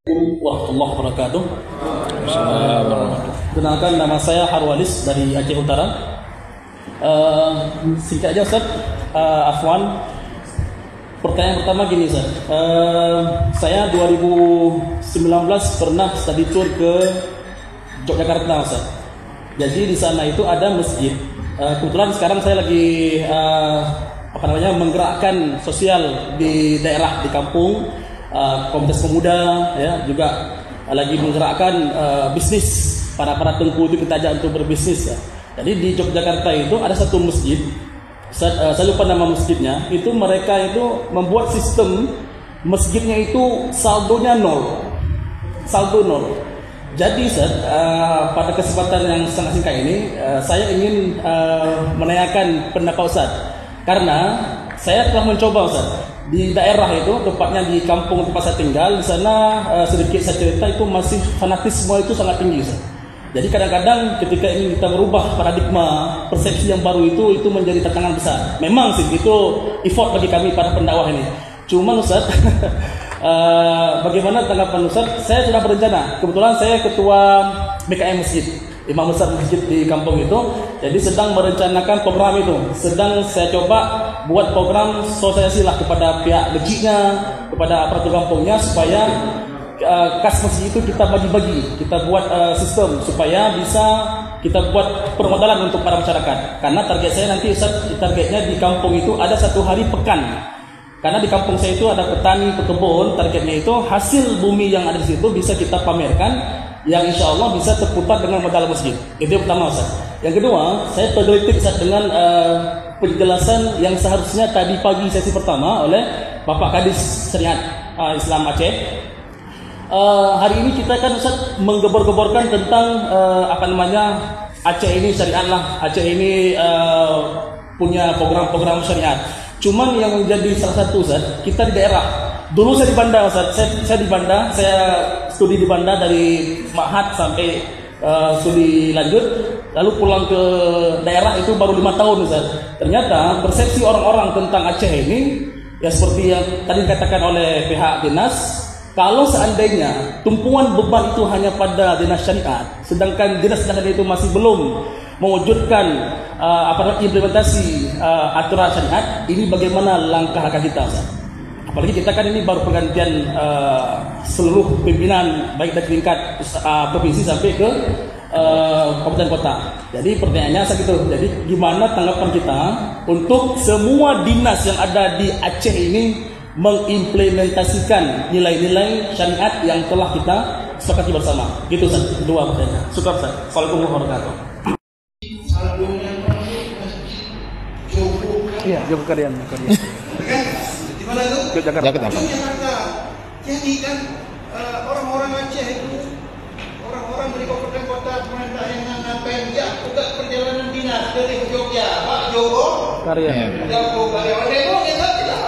Warahmatullahi wabarakatuh. Kenalkan, nama saya Harwalis dari Aceh Utara. Singkat aja Ustaz, Afwan. Pertanyaan pertama gini Ustaz, saya 2019 pernah study tour ke Yogyakarta Ustaz. Jadi di sana itu ada masjid. Kebetulan sekarang saya lagi menggerakkan sosial di daerah, di kampung, komunitas pemuda, ya, juga lagi menggerakkan bisnis para tengku itu kita ajak untuk berbisnis. Ya. Jadi di Yogyakarta itu ada satu masjid, saya lupa nama masjidnya. Itu mereka itu membuat sistem masjidnya itu saldonya nol, saldo nol. Jadi Ustaz, pada kesempatan yang sangat singkat ini, saya ingin menanyakan pendapat Ustaz, karena saya telah mencoba Ustaz di daerah itu, tepatnya di kampung tempat saya tinggal. Di sana sedikit saya cerita, itu masih fanatisme itu sangat tinggi Ustaz. Jadi kadang-kadang ketika ingin kita merubah paradigma persepsi yang baru itu menjadi tantangan besar. Memang sih itu effort bagi kami para pendakwah ini. Cuma Ustaz, bagaimana tanggapan Ustaz? Saya sudah berencana. Kebetulan saya ketua BKM Masjid, imam besar masjid di kampung itu. Jadi sedang merencanakan program itu. Sedang saya coba buat program sosialisasi lah kepada pihak masjidnya, kepada aparatur kampungnya, supaya kas masjid itu kita bagi-bagi, kita buat sistem supaya bisa kita buat permodalan untuk para masyarakat. Karena target saya nanti Ustaz, targetnya di kampung itu ada satu hari pekan. Karena di kampung saya itu ada petani, pekebun, targetnya itu hasil bumi yang ada di situ bisa kita pamerkan, yang insya Allah bisa terputar dengan modal masjid. Itu yang pertama Ustaz. Yang kedua, saya tergelitik Ustaz dengan penjelasan yang seharusnya tadi pagi sesi pertama oleh Bapak Kadis Syariat Islam Aceh. Hari ini kita kan Ustaz menggebor-geborkan tentang Aceh ini syariat lah, Aceh ini punya program-program syariat. Cuman yang menjadi salah satu Ustaz, kita di daerah. Dulu saya di Banda Ustaz, saya di Banda, saya studi di Banda dari Ma'had sampai studi lanjut, lalu pulang ke daerah itu baru 5 tahun Ustaz. Ternyata persepsi orang-orang tentang Aceh ini, ya seperti yang tadi dikatakan oleh pihak dinas, kalau seandainya tumpuan beban itu hanya pada dinas syariat, sedangkan dinas syariat itu masih belum mewujudkan implementasi aturan syariat, ini bagaimana langkah kita Ustaz? Apalagi kita kan ini baru pergantian seluruh pimpinan, baik dari tingkat provinsi sampai ke kabupaten kota. Jadi pertanyaannya segitu. Jadi gimana tanggapan kita untuk semua dinas yang ada di Aceh ini mengimplementasikan nilai-nilai syariat yang telah kita sepakati bersama. Gitu Ustaz. Kedua pertanyaan. Syukur Ustaz. Assalamualaikum warahmatullahi wabarakatuh. Iya, Jogokarian. Di mana itu? Jakarta. Jadi kan orang-orang Aceh itu, orang-orang dari kabupaten kota, pemerintah yang ngapain ya, juga perjalanan dinas dari Jogja, Pak Joko. Karya. Watego kita tidak.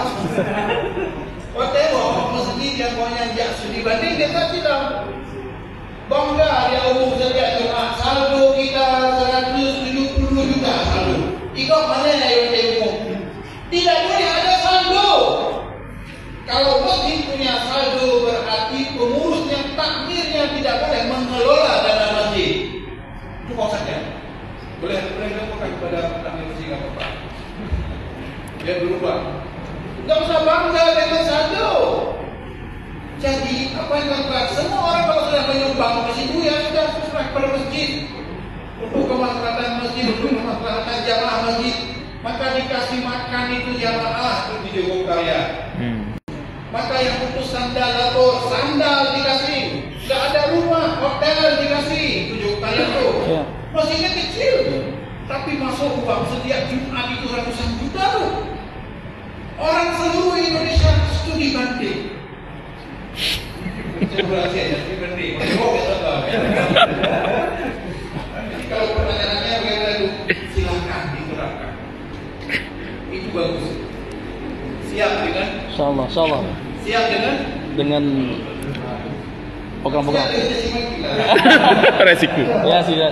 Watego masjid yang banyak dia dibanding kita tidak. Bangga dia umum saja cuma saldo kita 170 juta saldo. Ikut mana yang umum? Tidak boleh ada saldo. Kalau masjid punya saldo berarti pengurus yang takmirnya tidak boleh mengelola dana masjid. Cukup saja. Boleh lakukan kepada takmir masjid apa Pak? Dia berubah. Tidak usah bangga dengan saldo. Jadi apa yang dilakukan? Semua orang kalau sudah menyumbang ke situ ya sudah sesuai kepada masjid. Untuk kemaslahatan masjid, untuk kemaslahatan jamaah masjid, maka dikasih makan itu jamaah itu di Jogokarian. Maka yang putus sandal lapor, sandal dikasih. Tidak ada rumah, hotel dikasih. Itu Jogokarian tuh. Masjidnya kecil, tapi masuk uang setiap Jumat itu ratusan juta tuh. Orang seluruh Indonesia studi banding. Kalau pertanyaannya bagaimana itu, silakan diterapkan. Itu bagus. Siap dengan? Insyaallah. Siap dengan program-program. Resiko. Ya siap.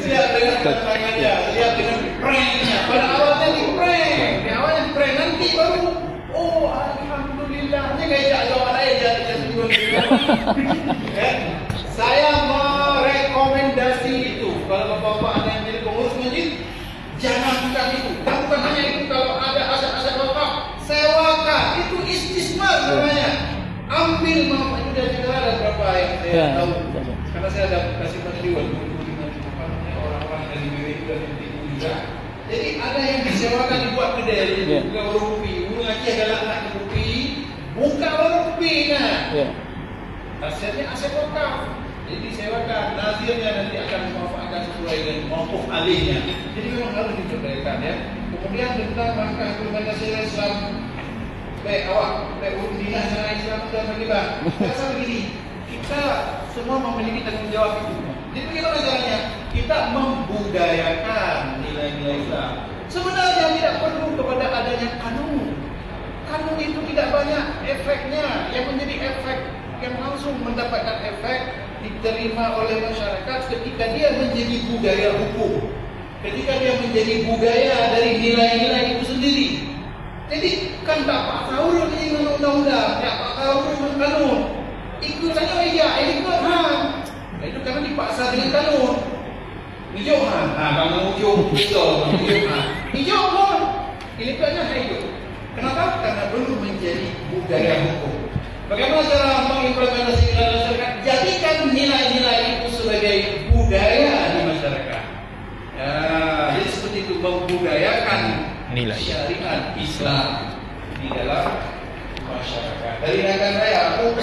Siap dengan tantangannya, siap dengan pranknya. Pada awalnya di prank, di awalnya prank nanti baru. Oh alhamdulillahnya kayak jauh lain jadi Saya merekomendasi itu. Kalau bapak-bapak ada yang jadi pengurus masjid, jangan buka itu. Dan bukan hanya itu, kalau ada aset-aset bapak, sewakan. Itu istismar namanya. Ambil manfaat itu dari negara. Ada berapa yang saya tahu. Karena saya ada kasih panduan orang-orang dari BWI dan MTQ juga. Jadi ada yang disewakan dibuat kedai, buka warung kopi. Burung Aceh adalah anak kopi, buka warung kopi nah. Asetnya aset wakaf. Jadi disewakan, nazirnya nanti akan memanfaatkan sesuai dengan mampu alihnya. Jadi memang harus diperdayakan ya. Kemudian tentang langkah implementasi Islam, baik awak, baik urus dinas dan Islam dan bagaimana? Saya rasa begini, kita semua memiliki tanggung jawab itu. Jadi bagaimana caranya? Kita membudayakan nilai-nilai Islam. Sebenarnya tidak perlu kepada adanya kanun. Kanun itu tidak banyak efeknya. Yang menjadi efek yang langsung mendapatkan efek diterima oleh masyarakat ketika dia menjadi budaya hukum. Ketika dia menjadi budaya dari nilai-nilai itu sendiri. Jadi kan tak Pak Kaur ini undang-undang, tak Pak Kaur ini kanun. Ikut saja iya, ikut ham. Itu karena dipaksa dengan kanun. Hijau ham. Nah, kamu hijau, hijau pun. Ini banyak hidup. Kenapa? Karena belum menjadi budaya hukum. Bagaimana cara mengimplementasikan dalam masyarakat? Jadikan nilai-nilai itu sebagai budaya di masyarakat. Ya, jadi seperti itu membudayakan nilai syariat Islam di dalam masyarakat. Dari Nagan Raya aku